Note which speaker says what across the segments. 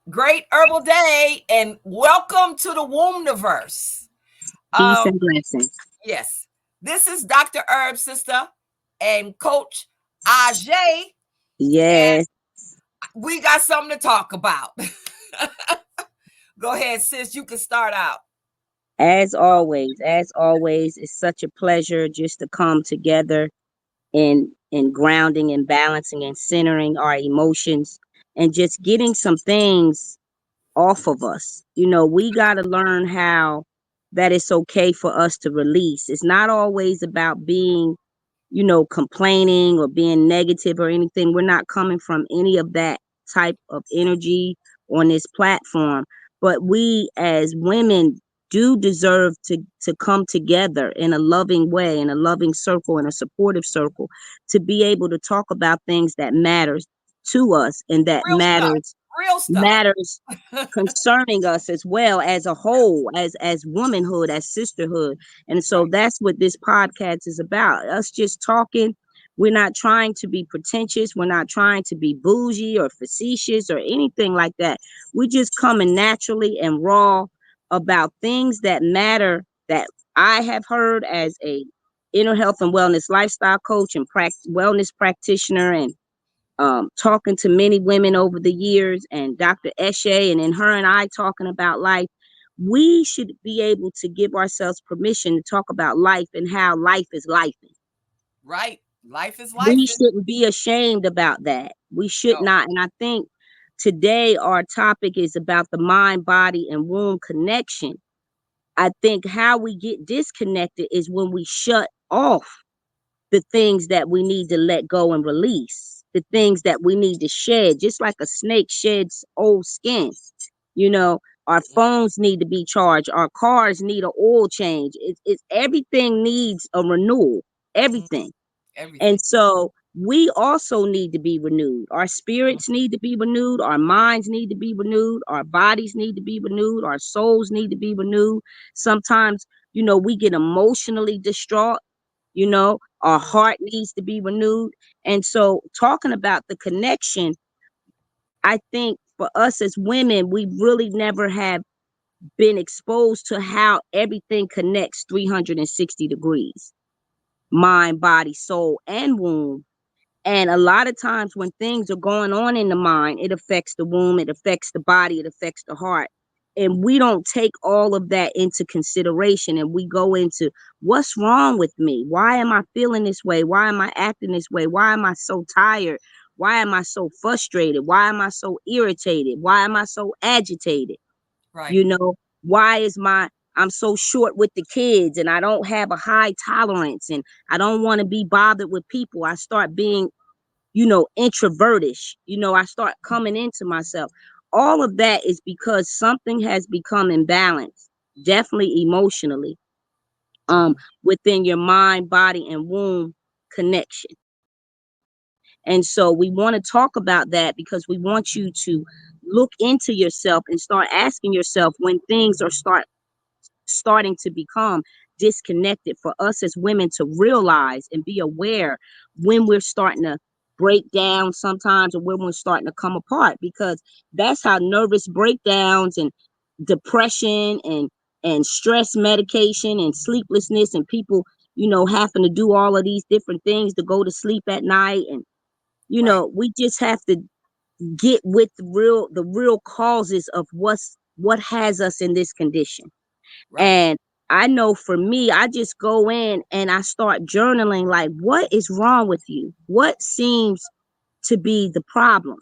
Speaker 1: Great herbal day, and welcome to the WombNiVerse.
Speaker 2: Peace
Speaker 1: Um,
Speaker 2: and blessings.
Speaker 1: yes, this is Dr. HerbSistah and Coach Ajay, and
Speaker 2: Yes,
Speaker 1: we got something to talk about. Go ahead, sis. You can start out.
Speaker 2: as always, it's such a pleasure just to come together in grounding and balancing and centering our emotions and just getting some things off of us. We got to learn how that it's okay for us to release. It's not always about being complaining or being negative or anything. We're not coming from any of that type of energy on this platform. But we as women do deserve to come together in a loving way, in a loving circle, in a supportive circle, to be able to talk about things that matters to us and that
Speaker 1: Real stuff. Real stuff.
Speaker 2: matters concerning us as well as a whole, as womanhood, as sisterhood. And so
Speaker 1: Right.
Speaker 2: that's what this podcast is about, us just talking. We're not trying to be pretentious, we're not trying to be bougie or facetious or anything like that. We just coming naturally and raw about things that matter, that I have heard as a inner health and wellness lifestyle coach and wellness practitioner, and talking to many women over the years, and Dr. Eshe, and then her and I talking about life. We should be able to give ourselves permission to talk about life and how life is life.
Speaker 1: Right. Life is life.
Speaker 2: We shouldn't be ashamed about that. We should
Speaker 1: No.
Speaker 2: not. And I think today our topic is about the mind, body, and womb connection. I think how we get disconnected is when we shut off the things that we need to let go and release, the things that we need to shed, just like a snake sheds old skin. You know, our phones need to be charged, our cars need an oil change. It's everything needs a renewal,
Speaker 1: Mhm.
Speaker 2: everything. And
Speaker 1: Everything.
Speaker 2: so we also need to be renewed. Our
Speaker 1: Mhm.
Speaker 2: spirits need to be renewed, our minds need to be renewed, our bodies need to be renewed, our souls need to be renewed. Sometimes, we get emotionally distraught. Our
Speaker 1: Mhm.
Speaker 2: heart needs to be renewed. And so, talking about the connection, I think for us as women, we really never have been exposed to how everything connects 360 degrees: mind, body, soul, and womb. And a lot of times when things are going on in the mind, it affects the womb, it affects the body, it affects the heart. And we don't take all of that into consideration, and we go into, what's wrong with me? Why am I feeling this way? Why am I acting this way? Why am I so tired? Why am I so frustrated? Why am I so irritated? Why am I so agitated?
Speaker 1: Right.
Speaker 2: You know, why is I'm so short with the kids, and I don't have a high tolerance, and I don't want to be bothered with people. I start being introvertish. I start coming into myself. All of that is because something has become imbalanced, definitely emotionally, um,
Speaker 1: Mhm.
Speaker 2: within your mind, body, and womb connection. And so we want to talk about that because we want you to look into yourself and start asking yourself when things are starting to become disconnected, for us as women to realize and be aware when we're starting to break down sometimes, or when we're starting to come apart, because that's how nervous breakdowns and depression and stress medication and sleeplessness, and people having to do all of these different things to go to sleep at night. And
Speaker 1: Right.
Speaker 2: we just have to get with the real causes of what has us in this condition.
Speaker 1: Right.
Speaker 2: And I know for me, I just go in and I start journaling, like, what is wrong with you? What seems to be the problem?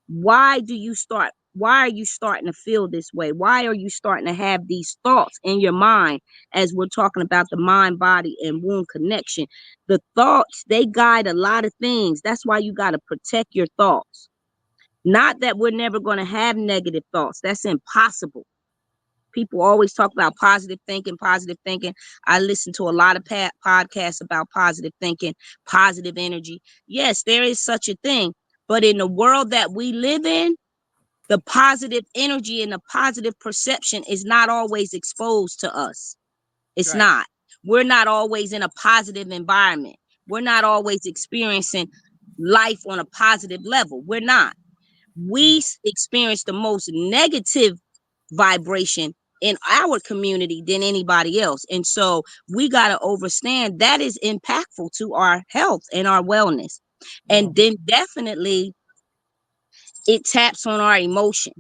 Speaker 2: Why are you starting to feel this way? Why are you starting to have these thoughts in your mind, as we're talking about the mind, body, and womb connection? The thoughts, they guide a lot of things. That's why you got to protect your thoughts. Not that we're never going to have negative thoughts. That's impossible. People always talk about positive thinking, positive thinking. I listen to a lot of podcasts about positive thinking, positive energy. Yes, there is such a thing. But in the world that we live in, the positive energy and the positive perception is not always exposed to us. It's
Speaker 1: Right.
Speaker 2: not. We're not always in a positive environment. We're not always experiencing life on a positive level. We're not. we experience the most negative vibration in our community than anybody else. And so we got to understand that is impactful to our health and our wellness. And then definitely it taps on our emotion,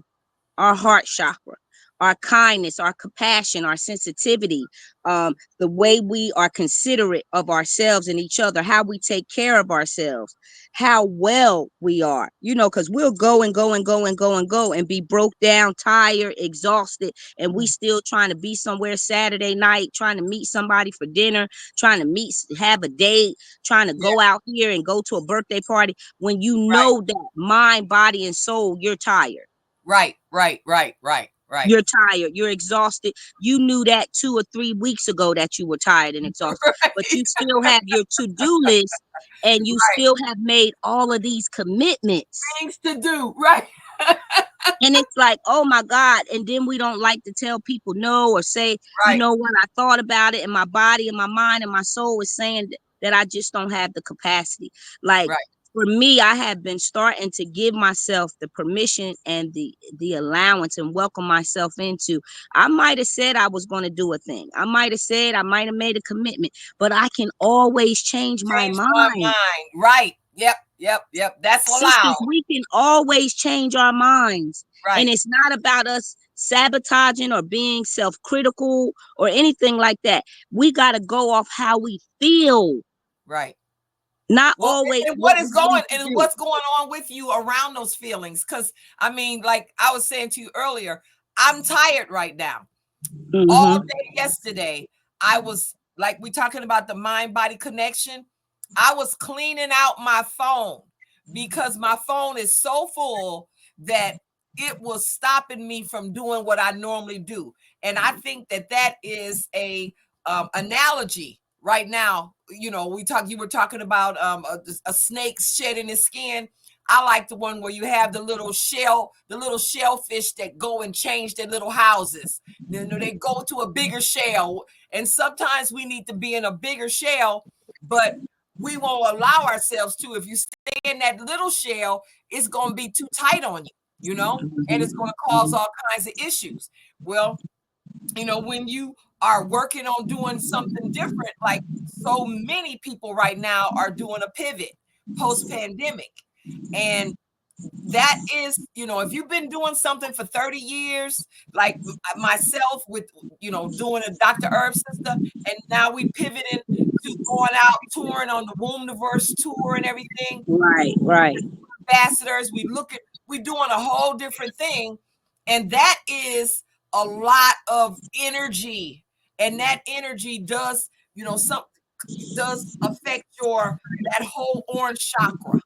Speaker 2: our heart chakra, our kindness, our compassion, our sensitivity, the way we are considerate of ourselves and each other, how we take care of ourselves, how well we are, because we'll go and go and go and go and go and be broke down, tired, exhausted, and we still trying to be somewhere Saturday night, trying to meet somebody for dinner, trying to have a date, trying to
Speaker 1: Yeah.
Speaker 2: go out here and go to a birthday party when you
Speaker 1: Right.
Speaker 2: know that mind, body, and soul, you're tired.
Speaker 1: Right. Right. Right. Right. Right.
Speaker 2: You're tired. You're exhausted. You knew that 2 or 3 weeks ago that you were tired and exhausted, but
Speaker 1: Right.
Speaker 2: you still have your to-do list and you
Speaker 1: Right.
Speaker 2: still have made all of these commitments.
Speaker 1: Things to do. Right.
Speaker 2: And it's like, oh my God. And then we don't like to tell people no or say, you
Speaker 1: Right.
Speaker 2: know what, I thought about it and my body and my mind and my soul is saying that I just don't have the capacity. Like
Speaker 1: Right.
Speaker 2: for me, I have been starting to give myself the permission and the allowance and welcome myself into. I might have said I was going to do a thing. I might have said I might have made a commitment, but I can always change my
Speaker 1: Change my
Speaker 2: mind.
Speaker 1: mind. Right. Yep. Yep. Yep. That's
Speaker 2: Sisters,
Speaker 1: allowed.
Speaker 2: we can always change our minds. And
Speaker 1: Right.
Speaker 2: it's not about us sabotaging or being self-critical or anything like that. We got to go off how we feel,
Speaker 1: Right.
Speaker 2: not
Speaker 1: Well,
Speaker 2: always
Speaker 1: and
Speaker 2: what we need to do.
Speaker 1: what's going on with you around those feelings? Because I mean, like I was saying to you earlier, I'm tired right now. All
Speaker 2: Mm-hmm.
Speaker 1: day yesterday, I was like we talking about the mind body connection. I was cleaning out my phone because my phone is so full that it was stopping me from doing what I normally do. And I think that that is a analogy right now. You were talking about a snake shedding his skin. I like the one where you have the little shellfish that go and change their little houses. They go to a bigger shell, and sometimes we need to be in a bigger shell, but we won't allow ourselves to. If you stay in that little shell, it's going to be too tight on you, and it's going to cause all kinds of issues. Well, when you are working on doing something different, like so many people right now are doing a pivot post pandemic. And that is, if you've been doing something for 30 years, like myself with, doing a Dr. HerbSistah, and now we pivoting to going out touring on the WombNiVerse tour and everything,
Speaker 2: Right, right.
Speaker 1: ambassadors, we doing a whole different thing. And that is a lot of energy. And that energy does, some does affect that whole orange chakra,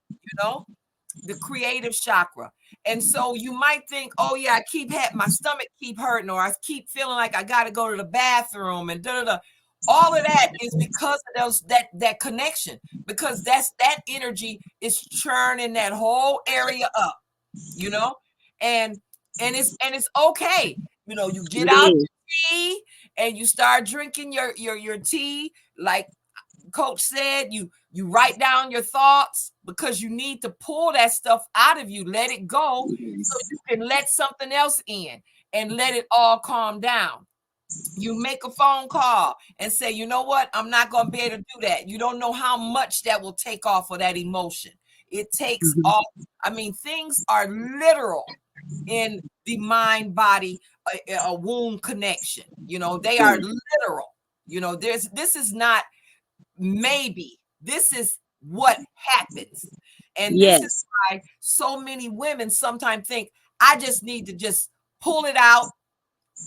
Speaker 1: the creative chakra. And so you might think, oh yeah, my stomach keep hurting, or I keep feeling like I got to go to the bathroom and da da da. All of that is because of that connection, because that energy is churning that whole area up, you know, and it's okay. You get
Speaker 2: It
Speaker 1: out
Speaker 2: is.
Speaker 1: your tea and you start drinking your tea, like Coach said. You write down your thoughts because you need to pull that stuff out of you, let it go, so you can let something else in and let it all calm down. You make a phone call and say, you know what, I'm not going to be able to do that. You don't know how much that will take off of that emotion. It takes
Speaker 2: Mhm.
Speaker 1: off. I mean, things are literal in the mind body, a womb connection. They are literal. This is not maybe, this is what happens. And this is
Speaker 2: Yes.
Speaker 1: why so many women sometimes think, I just need to just pull it out,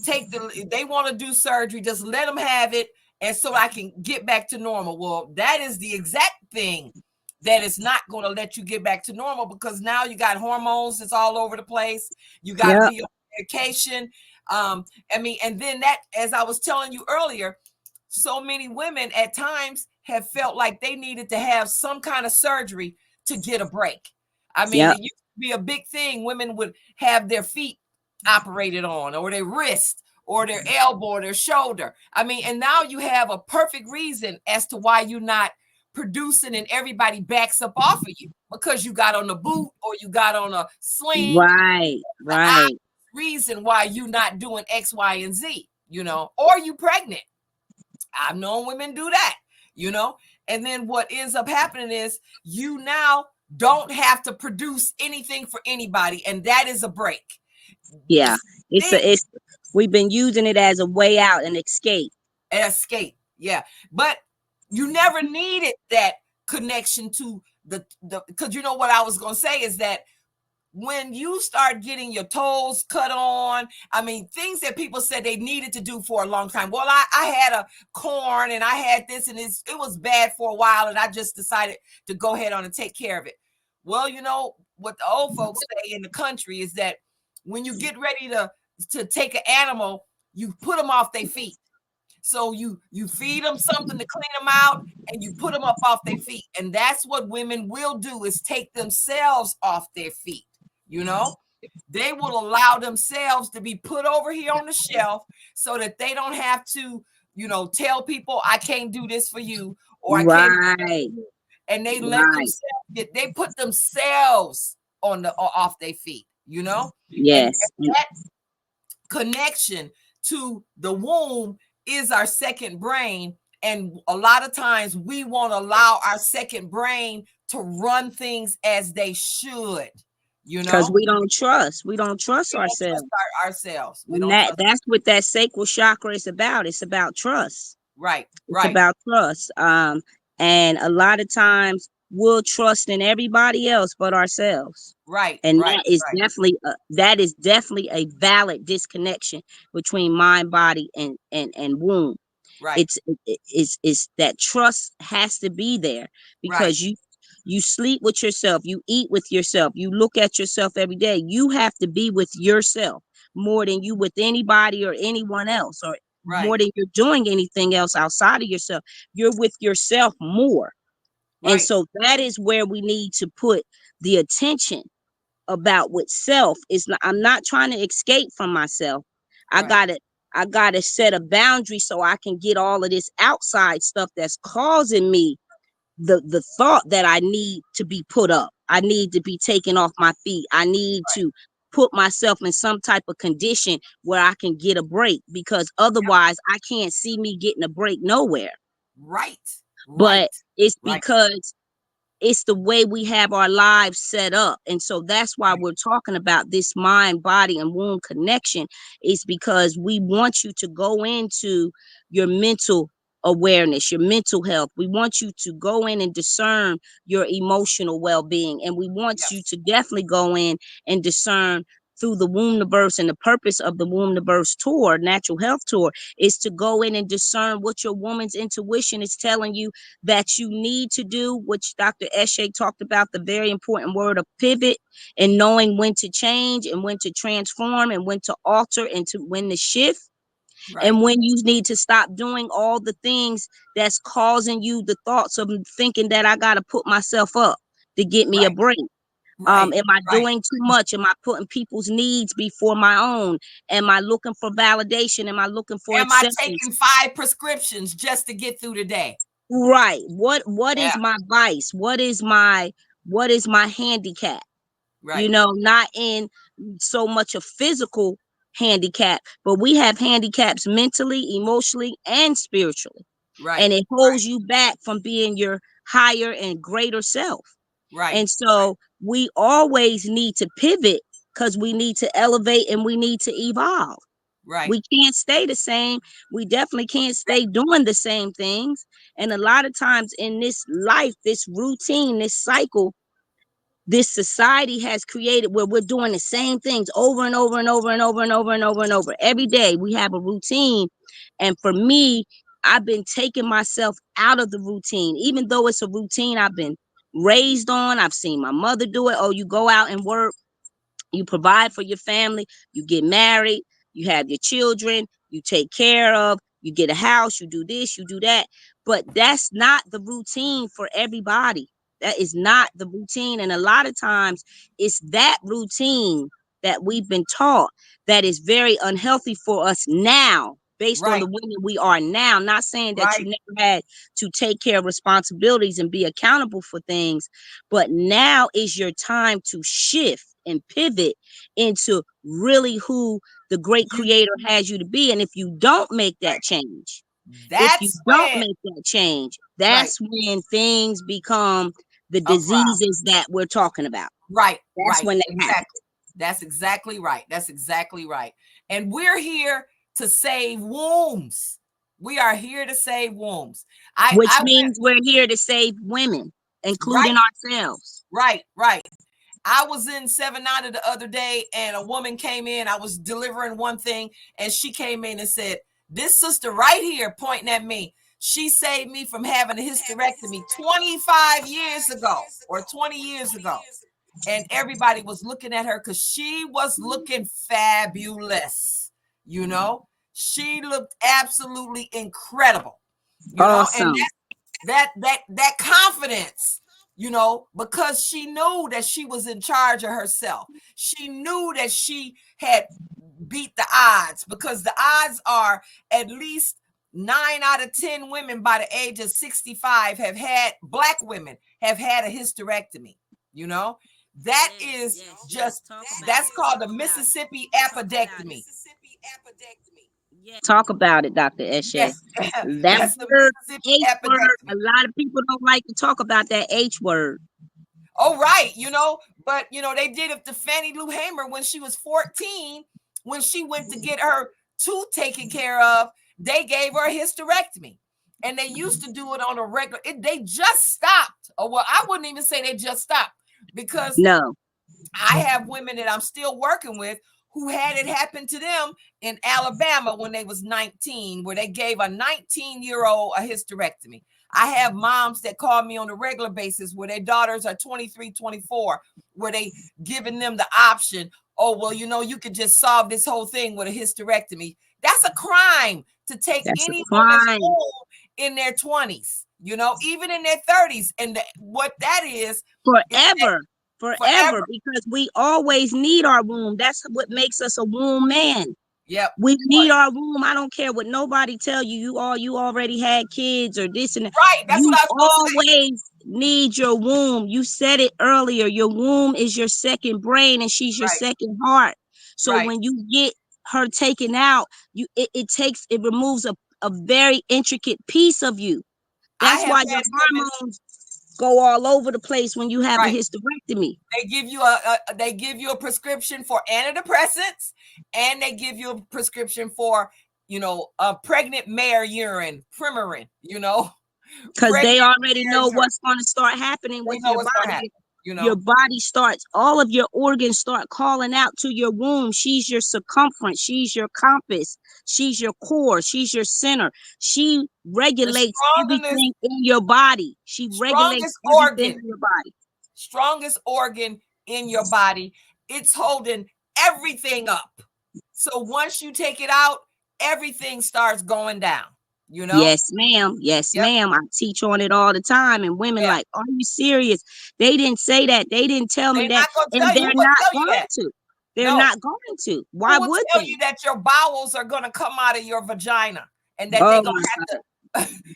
Speaker 1: they want to do surgery, just let them have it, and so I can get back to normal. Well, that is the exact thing that is not going to let you get back to normal, because now you got hormones that's all over the place. You got to
Speaker 2: Yep.
Speaker 1: be on medication. And then that, as I was telling you earlier, so many women at times have felt like they needed to have some kind of surgery to get a break. I mean,
Speaker 2: Yep.
Speaker 1: it used to be a big thing. Women would have their feet operated on, or their wrist, or their elbow, or their shoulder. I mean, and now you have a perfect reason as to why you're not producing and everybody backs up off of you because you got on a boot or you got on a sling.
Speaker 2: Right,
Speaker 1: The
Speaker 2: right.
Speaker 1: reason why you not doing X, Y, and Z, or you pregnant. I've known women do that. And then what ends up happening is you now don't have to produce anything for anybody, and that is a break.
Speaker 2: Yeah.
Speaker 1: Then
Speaker 2: It's we've been using it as a way out and escape.
Speaker 1: escape, yeah. But you never needed that connection to the because what I was gonna say is that when you start getting your toes cut on, I mean, things that people said they needed to do for a long time. Well, I had a corn and I had this and it was bad for a while and I just decided to go ahead on and take care of it. Well, what the old folks say in the country is that when you get ready to take an animal, you put them off their feet. So you feed them something to clean them out and you put them up off their feet. And that's what women will do, is take themselves off their feet. They will allow themselves to be put over here on the shelf so that they don't have to, tell people I can't do this for you or I can't.
Speaker 2: Right.
Speaker 1: And they let
Speaker 2: Right.
Speaker 1: themselves they put themselves off their feet, and
Speaker 2: Yes.
Speaker 1: that connection to the womb is our second brain. And a lot of times we won't allow our second brain to run things as they should,
Speaker 2: Because we don't trust. We don't trust
Speaker 1: we don't
Speaker 2: ourselves.
Speaker 1: trust ourselves. We
Speaker 2: And
Speaker 1: don't trust.
Speaker 2: that's what that sacral chakra is about. It's about trust.
Speaker 1: Right,
Speaker 2: It's
Speaker 1: right,
Speaker 2: about trust. And a lot of times we'll trust in everybody else but ourselves.
Speaker 1: right,
Speaker 2: And
Speaker 1: right,
Speaker 2: that is definitely a valid disconnection between mind, body, and womb.
Speaker 1: right,
Speaker 2: It's that trust has to be there,
Speaker 1: right,
Speaker 2: because you sleep with yourself, you eat with yourself, you look at yourself every day. You have to be with yourself more than you with anybody or anyone else, or
Speaker 1: right,
Speaker 2: more than you're doing anything else outside of yourself. You're with yourself more. And
Speaker 1: right,
Speaker 2: so that is where we need to put the attention about with self. Is not, I'm not trying to escape from myself. I
Speaker 1: right,
Speaker 2: got to I got to set a boundary so I can get all of this outside stuff that's causing me the thought that I need to be put up. I need to be taken off my feet. I need to put myself in some type of condition where I can get a break, because otherwise I can't see me getting a break nowhere.
Speaker 1: right,
Speaker 2: But
Speaker 1: right,
Speaker 2: it's
Speaker 1: right,
Speaker 2: because it's the way we have our lives set up. And so that's why
Speaker 1: right.
Speaker 2: we're talking about this mind, body, and womb connection, is because we want you to go into your mental awareness, your mental health. We want you to go in and discern your emotional well-being. And we want you
Speaker 1: Yes,
Speaker 2: to definitely go in and discern through the WombNiVerse. And the purpose of the WombNiVerse tour, natural health tour, is to go in and discern what your woman's intuition is telling you that you need to do, which Dr. Eshe talked about, the very important word of pivot, and knowing when to change and when to transform and when to alter and to when to shift,
Speaker 1: right,
Speaker 2: and when you need to stop doing all the things that's causing you the thoughts of thinking that I got to put myself up to get me a
Speaker 1: right,
Speaker 2: break.
Speaker 1: right,
Speaker 2: Am I
Speaker 1: right.
Speaker 2: doing too much? Am I putting people's needs before my own? Am I looking for validation? Am I looking for
Speaker 1: Am I
Speaker 2: acceptance?
Speaker 1: taking 5 prescriptions just to get through the day?
Speaker 2: Right. What
Speaker 1: Yeah,
Speaker 2: is my vice? What is my handicap?
Speaker 1: right,
Speaker 2: Not in so much a physical handicap, but we have handicaps mentally, emotionally, and spiritually.
Speaker 1: right,
Speaker 2: And it holds you back from being your higher and greater self.
Speaker 1: right,
Speaker 2: And so we always need to pivot, because we need to elevate and we need to evolve.
Speaker 1: right,
Speaker 2: We can't stay the same. We definitely can't stay doing the same things. And a lot of times in this life, this routine, this cycle, this society has created, where we're doing the same things over and over and over and over and over and over and over. Every day we have a routine. And for me, I've been taking myself out of the routine, even though it's a routine I've been raised on. I've seen my mother do it. Oh, you go out and work, you provide for your family, you get married, you have your children, you take care of, you get a house, you do this, you do that. But that's not the routine for everybody. That is not the routine. And a lot of times it's that routine that we've been taught that is very unhealthy for us now. based on
Speaker 1: Right.
Speaker 2: the women we are now. Not saying that you
Speaker 1: Right.
Speaker 2: never had to take care of responsibilities and be accountable for things, but now is your time to shift and pivot into really who the great
Speaker 1: You
Speaker 2: creator has you to be. And if you don't make that
Speaker 1: right.
Speaker 2: change, if you
Speaker 1: That's
Speaker 2: don't
Speaker 1: when
Speaker 2: make that change,
Speaker 1: right.
Speaker 2: that's when things become the
Speaker 1: A problem.
Speaker 2: diseases that we're talking about.
Speaker 1: Right.
Speaker 2: That's
Speaker 1: Right.
Speaker 2: when they happen.
Speaker 1: Exactly. That's exactly right. That's exactly right. And we're here to save wombs. We are here to save wombs.
Speaker 2: Which
Speaker 1: I went
Speaker 2: means we're here to save women, including
Speaker 1: right.
Speaker 2: ourselves.
Speaker 1: Right. Right. I was in 790 the other day and a woman came in. I was delivering one thing and she came in and said, "This sister right here," pointing at me, "she saved me from having a hysterectomy 25 years ago or 20 years ago." And everybody was looking at her because she was looking fabulous. You know, she looked absolutely incredible. You know, and
Speaker 2: Awesome.
Speaker 1: that confidence, you know, because she knew that she was in charge of herself. She knew that she had beat the odds, because the odds are at least 9 out of 10 women by the age of 65 have had, black women have had a hysterectomy. You know, that is just, that's called the Mississippi apodectomy.
Speaker 2: Talk about it, Dr. Eshe.
Speaker 1: Yes,
Speaker 2: That
Speaker 1: that's the
Speaker 2: word,
Speaker 1: Mississippi
Speaker 2: H word, a
Speaker 1: apodectomy.
Speaker 2: lot of people don't like to talk about that H word.
Speaker 1: Oh, right. You know, but you know, they did it to Fannie Lou Hamer when she was 14, when she went to get her tooth taken care of. They gave her a hysterectomy. And they used to do it on a regular, they just stopped. Or well, I wouldn't even say they just stopped, because
Speaker 2: No.
Speaker 1: I have women that I'm still working with who had it happen to them in Alabama when they was 19, where they gave a 19-year-old a hysterectomy. I have moms that call me on a regular basis where their daughters are 23, 24, where they giving them the option, "Oh, well, you know, you could just solve this whole thing with a hysterectomy." That's a crime to take
Speaker 2: That's a
Speaker 1: any woman's
Speaker 2: crime.
Speaker 1: womb in their 20s, you know, even in their 30s. And what that is that
Speaker 2: Forever. Forever.
Speaker 1: forever.
Speaker 2: Because we always need our womb. That's what makes us a womb man.
Speaker 1: Yep.
Speaker 2: We
Speaker 1: But
Speaker 2: need our womb. I don't care what nobody tell you. You already had kids or this and that.
Speaker 1: right, that's what
Speaker 2: You
Speaker 1: I was gonna say.
Speaker 2: always need your womb. You said it earlier. Your womb is your second brain and she's your
Speaker 1: Right,
Speaker 2: second heart. So
Speaker 1: right.
Speaker 2: when you get her taken out, it removes a very intricate piece of you.
Speaker 1: I
Speaker 2: That's
Speaker 1: have
Speaker 2: why your
Speaker 1: had women,
Speaker 2: hormones go all over the place when you have a
Speaker 1: right.
Speaker 2: hysterectomy.
Speaker 1: They give you a prescription for antidepressants, and they give you a prescription for, you know, a pregnant mare urine, Premarin, you know,
Speaker 2: Because they
Speaker 1: pregnant
Speaker 2: already
Speaker 1: mare
Speaker 2: know
Speaker 1: urine.
Speaker 2: what's going to start happening
Speaker 1: They
Speaker 2: with
Speaker 1: know
Speaker 2: your
Speaker 1: what's gonna
Speaker 2: body.
Speaker 1: happen, you
Speaker 2: Your
Speaker 1: know.
Speaker 2: body starts, all of your organs start calling out to your womb. She's your circumference, she's your compass, she's your core, she's your center. She
Speaker 1: The
Speaker 2: regulates
Speaker 1: strongest,
Speaker 2: everything in your body. She regulates
Speaker 1: strongest
Speaker 2: everything
Speaker 1: organ,
Speaker 2: in your body.
Speaker 1: strongest organ in your body. It's holding everything up. So once you take it out, everything starts going down, you know?
Speaker 2: Yes, ma'am. Yes,
Speaker 1: Yep.
Speaker 2: ma'am. I teach on it all the time. And women
Speaker 1: Yeah.
Speaker 2: like, are you serious? They didn't say that. They didn't tell me
Speaker 1: They're
Speaker 2: that.
Speaker 1: not gonna
Speaker 2: And
Speaker 1: tell you.
Speaker 2: they're
Speaker 1: Who would
Speaker 2: not
Speaker 1: tell you
Speaker 2: going
Speaker 1: that?
Speaker 2: to. They're
Speaker 1: No.
Speaker 2: not going to.
Speaker 1: Who
Speaker 2: Why
Speaker 1: will
Speaker 2: would
Speaker 1: tell
Speaker 2: they?
Speaker 1: you that your bowels are gonna come out of your vagina and that they're
Speaker 2: Oh
Speaker 1: gonna
Speaker 2: my
Speaker 1: have to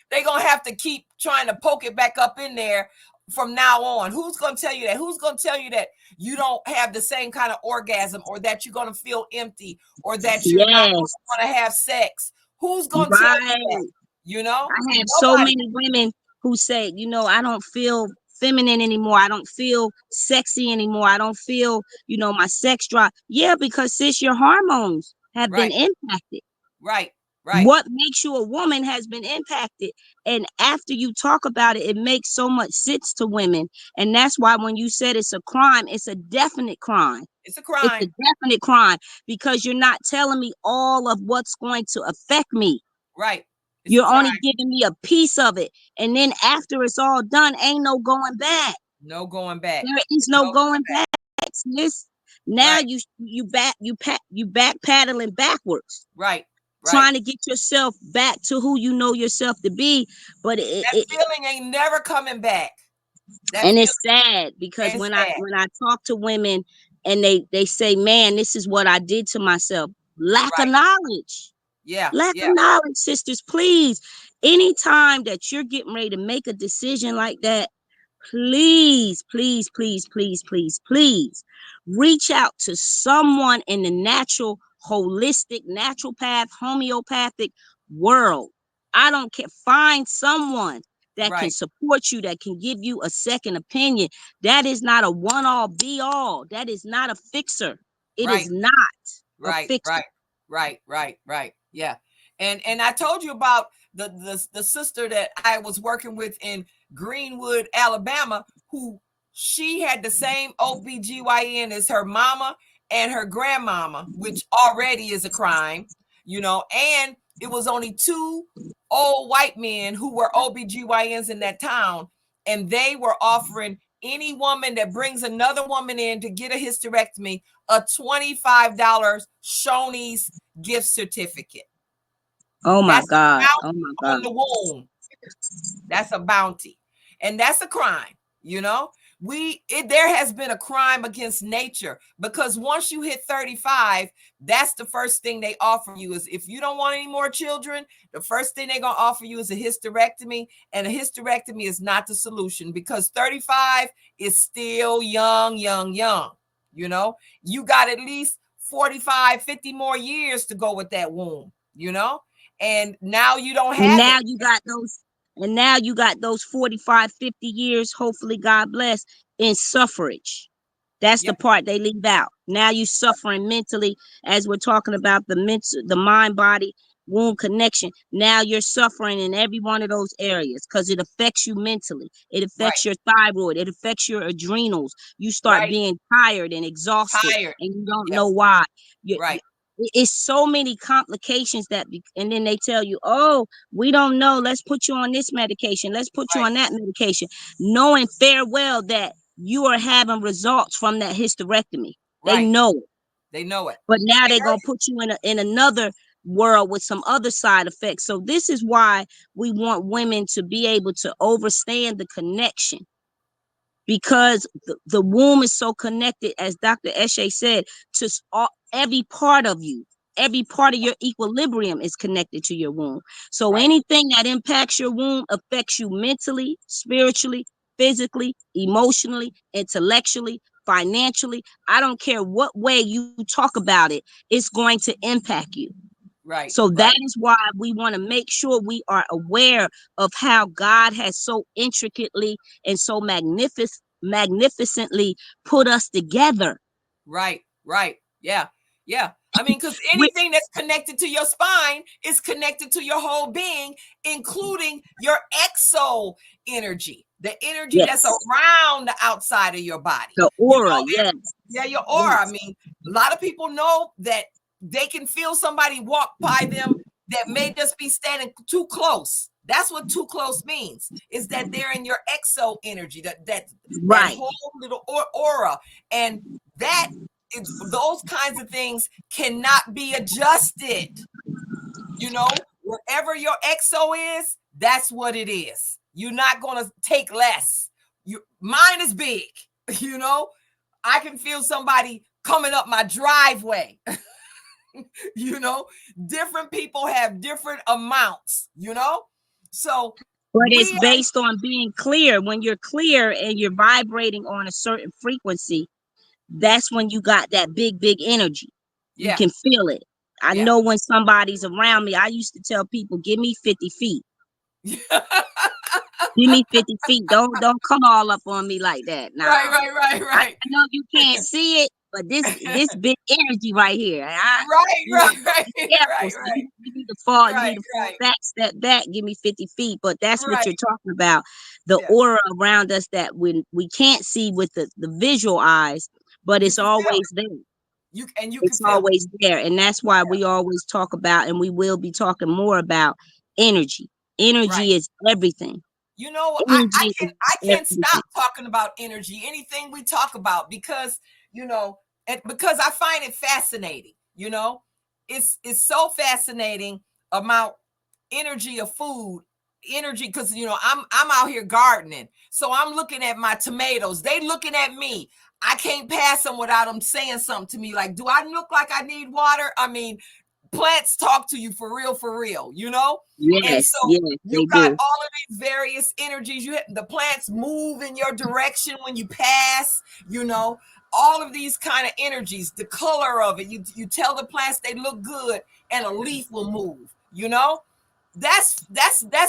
Speaker 1: they're gonna have to keep trying to poke it back up in there from now on? Who's gonna tell you that? Who's gonna tell you that you don't have the same kind of orgasm, or that you're gonna feel empty, or that you're not gonna
Speaker 2: yes,
Speaker 1: want to have sex? Who's gonna tell you that?
Speaker 2: right.
Speaker 1: You know?
Speaker 2: I have so
Speaker 1: Nobody.
Speaker 2: many women who say, I don't feel feminine anymore. I don't feel sexy anymore. I don't feel, my sex drive. Yeah, because sis, your hormones have been
Speaker 1: Right,
Speaker 2: impacted.
Speaker 1: right, right.
Speaker 2: What makes you a woman has been impacted. And after you talk about it, it makes so much sense to women. And that's why when you said it's a crime, it's a definite crime.
Speaker 1: It's a
Speaker 2: It's a
Speaker 1: crime.
Speaker 2: definite crime because you're not telling me all of what's going to affect me.
Speaker 1: Right. It's a
Speaker 2: You're
Speaker 1: crime.
Speaker 2: only giving me a piece of it. And then after it's all done, ain't no going back.
Speaker 1: No going back.
Speaker 2: There is
Speaker 1: It's
Speaker 2: no
Speaker 1: no going
Speaker 2: going
Speaker 1: back.
Speaker 2: back. Sis. Now
Speaker 1: Right,
Speaker 2: you back paddling backwards,
Speaker 1: right, right.
Speaker 2: trying to get yourself back to who you know yourself to be. But
Speaker 1: That feeling ain't never coming back. That
Speaker 2: and
Speaker 1: feeling
Speaker 2: it's sad because
Speaker 1: is
Speaker 2: when I
Speaker 1: sad.
Speaker 2: when I talk to women and they say, man, this is what I did to myself. Lack of
Speaker 1: Right.
Speaker 2: knowledge.
Speaker 1: Yeah.
Speaker 2: Lack
Speaker 1: Yeah.
Speaker 2: of knowledge, sisters, please. Anytime that you're getting ready to make a decision like that, please, please, please, please, please, please reach out to someone in the natural, holistic, naturopath, homeopathic world. I don't care. Find someone that can
Speaker 1: Right.
Speaker 2: support you, that can give you a second opinion. That is not a one all be all. That is not a fixer. It is
Speaker 1: Right.
Speaker 2: not a
Speaker 1: Right.
Speaker 2: fixer.
Speaker 1: Right. Right. Right. Right. Yeah. And I told you about the sister that I was working with in Greenwood, Alabama, who she had the same OBGYN as her mama and her grandmama, which already is a crime, and it was only two old white men who were OBGYNs in that town, and they were offering any woman that brings another woman in to get a hysterectomy a $25 Shoney's gift certificate.
Speaker 2: Oh my
Speaker 1: That's a
Speaker 2: God. Oh
Speaker 1: bounty
Speaker 2: my
Speaker 1: on
Speaker 2: God.
Speaker 1: the womb. That's a bounty. And that's a crime, you know? There has been a crime against nature, because once you hit 35, that's the first thing they offer you is, if you don't want any more children, the first thing they're going to offer you is a hysterectomy, and a hysterectomy is not the solution, because 35 is still young, young, young. You got at least 45, 50 more years to go with that womb, and now you don't
Speaker 2: And
Speaker 1: have
Speaker 2: now
Speaker 1: it.
Speaker 2: you got those, and now you got those 45, 50 years, hopefully, God bless, in suffrage. That's the
Speaker 1: Yep.
Speaker 2: part they leave out. Now you suffering mentally, as we're talking about the mental, the mind body womb connection. Now you're suffering in every one of those areas because it affects you mentally. It
Speaker 1: Right.
Speaker 2: affects your thyroid. It affects your adrenals. You start
Speaker 1: Right.
Speaker 2: being tired and exhausted,
Speaker 1: Tired.
Speaker 2: and you don't
Speaker 1: Yep.
Speaker 2: know why.
Speaker 1: Right.
Speaker 2: It's so many complications and then they tell you, oh, we don't know. Let's put you on this medication. Let's put you
Speaker 1: Right.
Speaker 2: on that medication, knowing farewell that you are having results from that hysterectomy. They
Speaker 1: Right.
Speaker 2: know it.
Speaker 1: They know it.
Speaker 2: But now
Speaker 1: And
Speaker 2: they're gonna put you in another world with some other side effects. So this is why we want women to be able to understand the connection, because the womb is so connected, as Dr. Eshe said, to every part of you. Every part of your equilibrium is connected to your womb. So
Speaker 1: right.
Speaker 2: anything that impacts your womb affects you mentally, spiritually, physically, emotionally, intellectually, financially. I don't care what way you talk about it, it's going to impact you.
Speaker 1: Right.
Speaker 2: So that
Speaker 1: Right.
Speaker 2: is why we want to make sure we are aware of how God has so intricately and so magnificently put us together.
Speaker 1: Right. Right. Yeah. Yeah. I mean, because
Speaker 2: We,
Speaker 1: anything that's connected to your spine is connected to your whole being, including your exo energy, the energy that's
Speaker 2: yes,
Speaker 1: around the outside of your body.
Speaker 2: the aura, yes,
Speaker 1: Yeah, your aura. I
Speaker 2: yes,
Speaker 1: mean, a lot of people know that they can feel somebody walk by them that may just be standing too close. That's what too close means, is that they're in your exo energy, that
Speaker 2: right,
Speaker 1: whole little aura. And that is, those kinds of things cannot be adjusted. Wherever your exo is, that's what it is. You're not going to take less. Mine is big, you know. I can feel somebody coming up my driveway. Different people have different amounts. So
Speaker 2: but it's
Speaker 1: we
Speaker 2: based on being clear. When you're clear and you're vibrating on a certain frequency, that's when you got that big energy. You
Speaker 1: yeah,
Speaker 2: can feel it. I
Speaker 1: yeah.
Speaker 2: know when somebody's around me. I used to tell people, give me 50 feet. Give me 50 feet. Don't come all up on me like that.
Speaker 1: Right,
Speaker 2: Nah.
Speaker 1: right, right,
Speaker 2: I
Speaker 1: right.
Speaker 2: know you can't see it, but this big energy right here.
Speaker 1: Right,
Speaker 2: You
Speaker 1: right,
Speaker 2: know,
Speaker 1: right,
Speaker 2: be careful.
Speaker 1: right,
Speaker 2: So
Speaker 1: right,
Speaker 2: you need to fall,
Speaker 1: right, right,
Speaker 2: back, step back, give me 50 feet. But that's what you're
Speaker 1: right.
Speaker 2: talking about. The
Speaker 1: Yeah.
Speaker 2: aura around us that we can't see with the visual eyes, but
Speaker 1: You
Speaker 2: it's
Speaker 1: can feel
Speaker 2: always
Speaker 1: it.
Speaker 2: there.
Speaker 1: You can
Speaker 2: It's
Speaker 1: feel it.
Speaker 2: always there. And that's why
Speaker 1: Yeah.
Speaker 2: we always talk about, and we will be talking more about energy.
Speaker 1: Right.
Speaker 2: Energy is everything.
Speaker 1: I
Speaker 2: Energy
Speaker 1: can
Speaker 2: is
Speaker 1: I can't
Speaker 2: everything.
Speaker 1: stop talking about energy, anything we talk about, because because I find it fascinating. It's so fascinating about energy of food, energy, because I'm out here gardening, so I'm looking at my tomatoes, they looking at me. I can't pass them without them saying something to me, like, do I look like I need water? I mean, plants talk to you for real, you know? And
Speaker 2: Yes,
Speaker 1: so
Speaker 2: yes,
Speaker 1: you
Speaker 2: they
Speaker 1: got
Speaker 2: do.
Speaker 1: all of these various energies. The plants move in your direction when you pass, you know, all of these kind of energies, the color of it. You tell the plants they look good and a leaf will move, you know? That's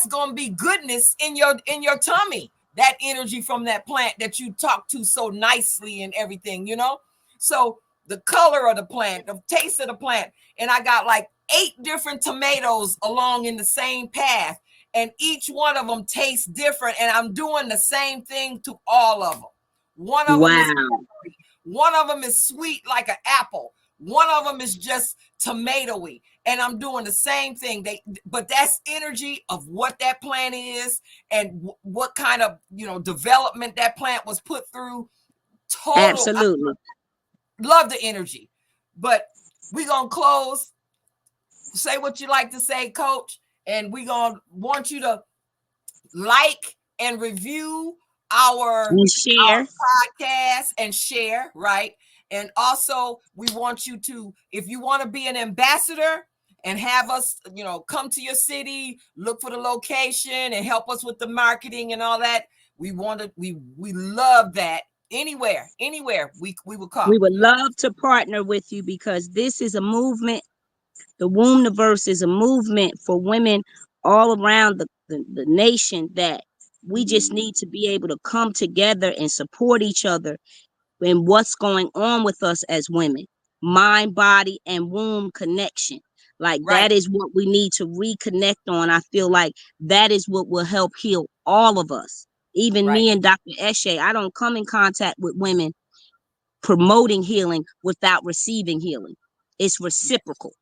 Speaker 1: gonna be goodness in your tummy. That energy from that plant that you talk to so nicely and everything, you know? So the color of the plant, the taste of the plant. And I got like 8 different tomatoes along in the same path, and each one of them tastes different. And I'm doing the same thing to all of them. One of them is
Speaker 2: Wow.
Speaker 1: peppery, one of them is sweet like an apple, one of them is just tomatoey, and I'm doing the same thing. But that's energy of what that plant is and what kind of development that plant was put through. Total, I
Speaker 2: Absolutely.
Speaker 1: love the energy. But we gonna close. Say what you like to say, Coach, and we gonna want you to like and review our
Speaker 2: You share.
Speaker 1: podcast and share, right? And also, we want you to, if you want to be an ambassador and have us, come to your city, look for the location and help us with the marketing and all that. We love that. Anywhere we will come.
Speaker 2: We would love to partner with you because this is a movement. The WombNiVerse is a movement for women all around the nation that we just need to be able to come together and support each other in what's going on with us as women. Mind, body, and womb connection. Like
Speaker 1: Right,
Speaker 2: that is what we need to reconnect on. I feel like that is what will help heal all of us. Even
Speaker 1: right,
Speaker 2: me and Dr. Eshe, I don't come in contact with women promoting healing without receiving healing. It's reciprocal.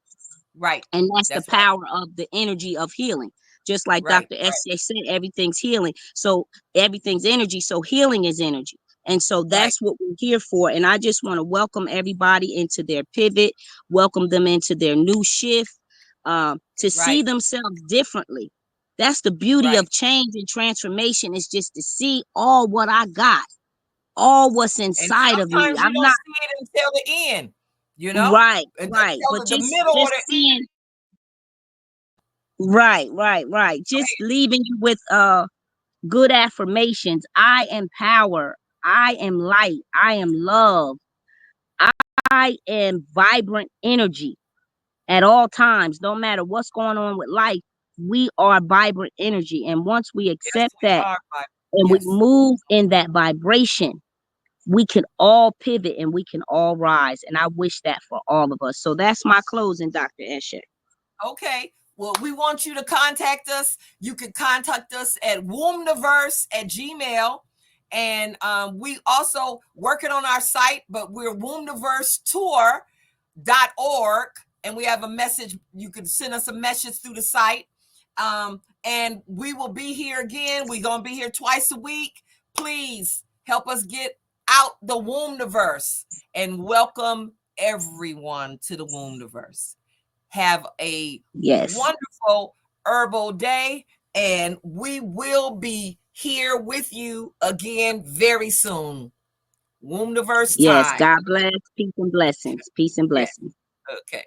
Speaker 1: right.
Speaker 2: And that's the
Speaker 1: That's right,
Speaker 2: power of the energy of healing. Just like
Speaker 1: right,
Speaker 2: Dr. S said, everything's healing. So everything's energy. So healing is energy. And so
Speaker 1: right,
Speaker 2: that's what we're here for. And I just want to welcome everybody into their pivot, welcome them into their new shift, to
Speaker 1: right,
Speaker 2: see themselves differently. That's the beauty
Speaker 1: right.
Speaker 2: of change and transformation, is just to see all what I got, all what's
Speaker 1: And
Speaker 2: inside of me.
Speaker 1: sometimes you
Speaker 2: I'm
Speaker 1: don't
Speaker 2: not
Speaker 1: see it until the end,
Speaker 2: right, right.
Speaker 1: until
Speaker 2: But
Speaker 1: the middle or
Speaker 2: just
Speaker 1: the end.
Speaker 2: seeing right, right, right. Just leaving you with good affirmations. I am power. I am light. I am love. I am vibrant energy at all times. No matter what's going on with life, we are vibrant energy. And once we
Speaker 1: Yes,
Speaker 2: accept
Speaker 1: we
Speaker 2: that
Speaker 1: are.
Speaker 2: and we
Speaker 1: Yes.
Speaker 2: move in that vibration, we can all pivot and we can all rise. And I wish that for all of us. So that's my closing, Dr. Eshe.
Speaker 1: Okay. Well, we want you to contact us. You can contact us at WombNiVerse@gmail. And we also working on our site, but we're WombNiVerseTour.org. And we have a message. You can send us a message through the site. And we will be here again. We're going to be here twice a week. Please help us get out the WombNiVerse and welcome everyone to the WombNiVerse. Have a
Speaker 2: Yes.
Speaker 1: wonderful herbal day, and we will be here with you again very soon. WombNiVerse
Speaker 2: Yes.
Speaker 1: time.
Speaker 2: God bless. Peace and blessings. Peace and
Speaker 1: Yeah.
Speaker 2: blessings.
Speaker 1: Okay.